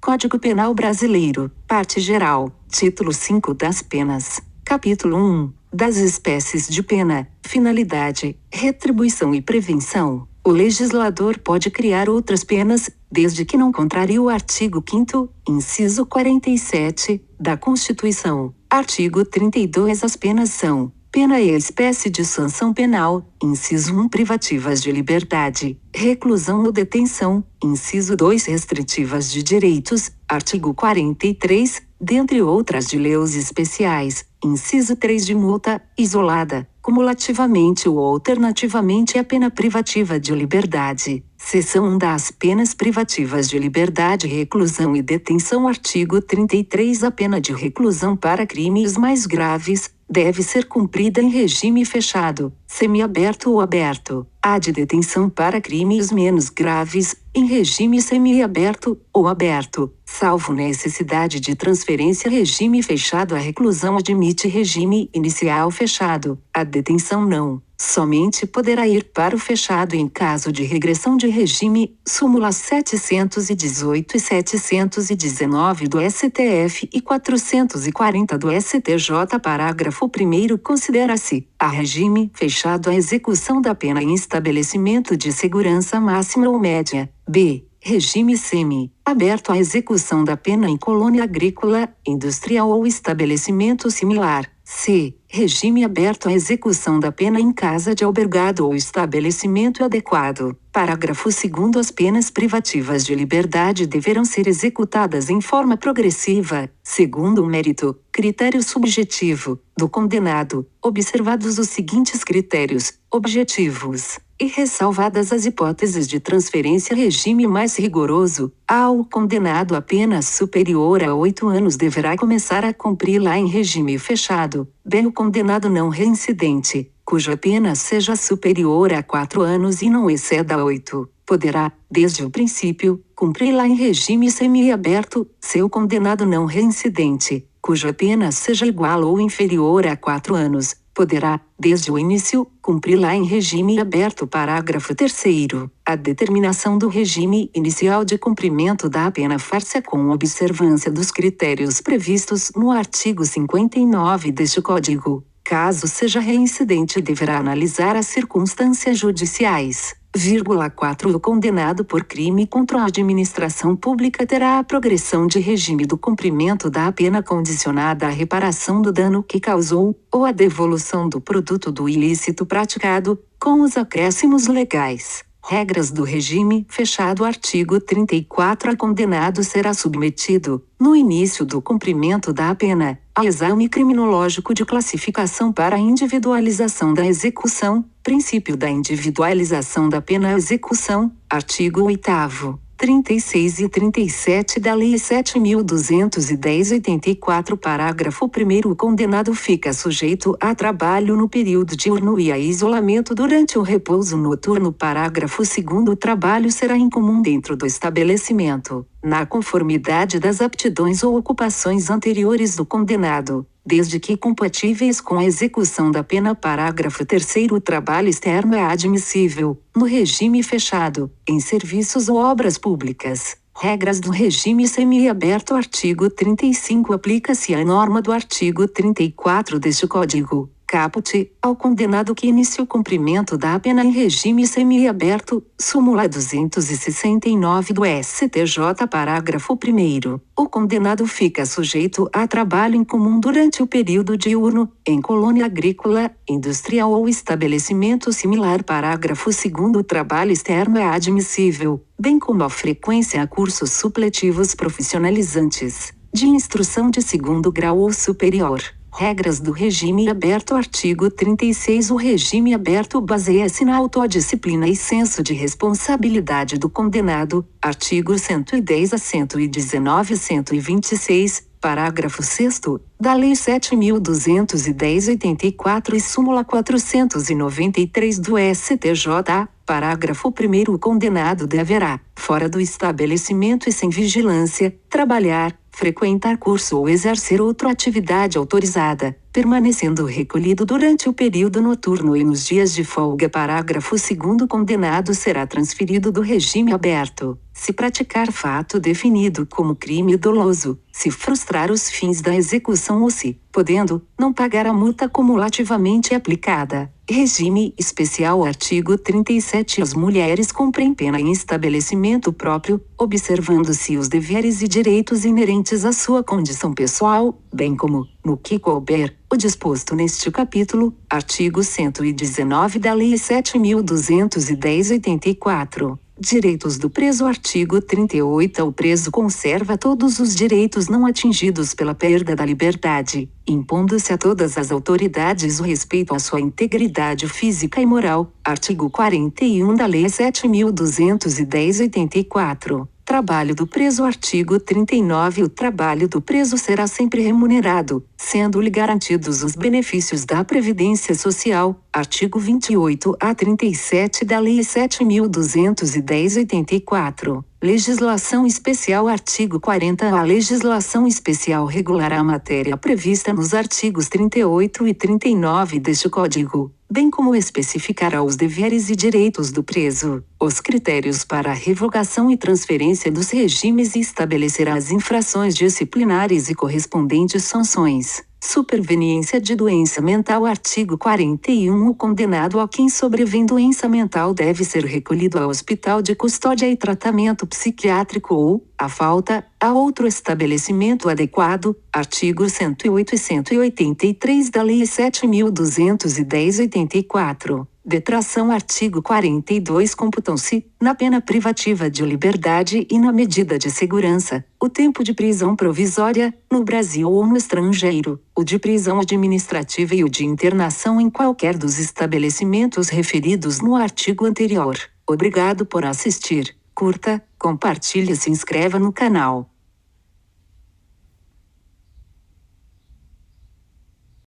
Código Penal Brasileiro, Parte Geral, Título 5 das Penas, Capítulo 1, das espécies de pena, finalidade, retribuição e prevenção. O legislador pode criar outras penas, desde que não contrarie o artigo 5º, inciso 47, da Constituição. Artigo 32. As penas são: pena e espécie de sanção penal, inciso 1, privativas de liberdade, reclusão ou detenção, inciso 2, restritivas de direitos, artigo 43, dentre outras de leis especiais, inciso 3, de multa, isolada, cumulativamente ou alternativamente a pena privativa de liberdade. Seção 1 das penas privativas de liberdade, reclusão e detenção. Artigo 33. A pena de reclusão para crimes mais graves deve ser cumprida em regime fechado, semiaberto ou aberto. A de detenção para crimes menos graves, em regime semiaberto ou aberto, salvo necessidade de transferência. Regime fechado. A reclusão admite regime inicial fechado, a detenção não. Somente poderá ir para o fechado em caso de regressão de regime. Súmula 718 e 719 do STF e 440 do STJ. Parágrafo 1º. Considera-se a regime fechado a execução da pena em estabelecimento de segurança máxima ou média. B. Regime semi-aberto a execução da pena em colônia agrícola, industrial ou estabelecimento similar. C. Regime aberto à execução da pena em casa de albergado ou estabelecimento adequado. Parágrafo 2º. As penas privativas de liberdade deverão ser executadas em forma progressiva, segundo o mérito, critério subjetivo, do condenado, observados os seguintes critérios objetivos, e ressalvadas as hipóteses de transferência. Regime mais rigoroso: ao condenado a pena superior a 8 anos deverá começar a cumpri-la em regime fechado. B. O condenado não reincidente, cuja pena seja superior a 4 anos e não exceda 8, poderá, desde o princípio, cumpri-la em regime semiaberto. C. O condenado não reincidente, cuja pena seja igual ou inferior a 4 anos, poderá, desde o início, cumpri-la em regime aberto. Parágrafo 3º. A determinação do regime inicial de cumprimento da pena far-se com observância dos critérios previstos no artigo 59 deste Código. Caso seja reincidente, deverá analisar as circunstâncias judiciais. 4. O condenado por crime contra a administração pública terá a progressão de regime do cumprimento da pena condicionada à reparação do dano que causou, ou à devolução do produto do ilícito praticado, com os acréscimos legais. Regras do regime fechado. Artigo 34. A condenado será submetido, no início do cumprimento da pena, a exame criminológico de classificação para a individualização da execução. Princípio da individualização da pena. Execução. Artigo 8º. 36 e 37 da Lei 7.210/84. Parágrafo 1º. O condenado fica sujeito a trabalho no período diurno e a isolamento durante o repouso noturno. Parágrafo 2º. O trabalho será incomum dentro do estabelecimento, na conformidade das aptidões ou ocupações anteriores do condenado, desde que compatíveis com a execução da pena. Parágrafo 3º. O trabalho externo é admissível, no regime fechado, em serviços ou obras públicas. Regras do regime semiaberto. Artigo 35. Aplica-se a norma do artigo 34 deste Código, caput, ao condenado que inicie o cumprimento da pena em regime semiaberto. Súmula 269 do STJ. Parágrafo 1º. O condenado fica sujeito a trabalho em comum durante o período diurno, em colônia agrícola, industrial ou estabelecimento similar. Parágrafo 2º. O trabalho externo é admissível, bem como a frequência a cursos supletivos profissionalizantes, de instrução de 2º grau ou superior. Regras do regime aberto. Artigo 36. O regime aberto baseia-se na autodisciplina e senso de responsabilidade do condenado. Artigo 110 a 119 e 126, parágrafo 6º, da Lei 7.210/84 e súmula 493 do STJ. Parágrafo 1º. O condenado deverá, fora do estabelecimento e sem vigilância, trabalhar, frequentar curso ou exercer outra atividade autorizada, permanecendo recolhido durante o período noturno e nos dias de folga. Parágrafo 2º. Condenado será transferido do regime aberto, se praticar fato definido como crime doloso, se frustrar os fins da execução ou se, podendo, não pagar a multa cumulativamente aplicada. Regime especial. Artigo 37. As mulheres cumprem pena em estabelecimento próprio, observando-se os deveres e direitos inerentes à sua condição pessoal, bem como, no que couber, o disposto neste capítulo, artigo 119 da Lei 7.210/84. Direitos do preso. Artigo 38. O preso conserva todos os direitos não atingidos pela perda da liberdade, impondo-se a todas as autoridades o respeito à sua integridade física e moral. Artigo 41 da Lei 7.210/84. Trabalho do preso. Artigo 39. O trabalho do preso será sempre remunerado, sendo-lhe garantidos os benefícios da Previdência Social. Artigo 28 a 37 da Lei 7.210/84. Legislação especial. Artigo 40. A legislação especial regulará a matéria prevista nos artigos 38 e 39 deste Código, bem como especificará os deveres e direitos do preso, os critérios para a revogação e transferência dos regimes e estabelecerá as infrações disciplinares e correspondentes sanções. Superveniência de doença mental. Artigo 41. O condenado a quem sobrevém doença mental deve ser recolhido ao hospital de custódia e tratamento psiquiátrico ou, à falta, a outro estabelecimento adequado. Artigo 108 e 183 da Lei 7.210/84. Detração. Artigo 42. Computam-se, na pena privativa de liberdade e na medida de segurança, o tempo de prisão provisória, no Brasil ou no estrangeiro, o de prisão administrativa e o de internação em qualquer dos estabelecimentos referidos no artigo anterior. Obrigado por assistir. Curta, compartilhe e se inscreva no canal.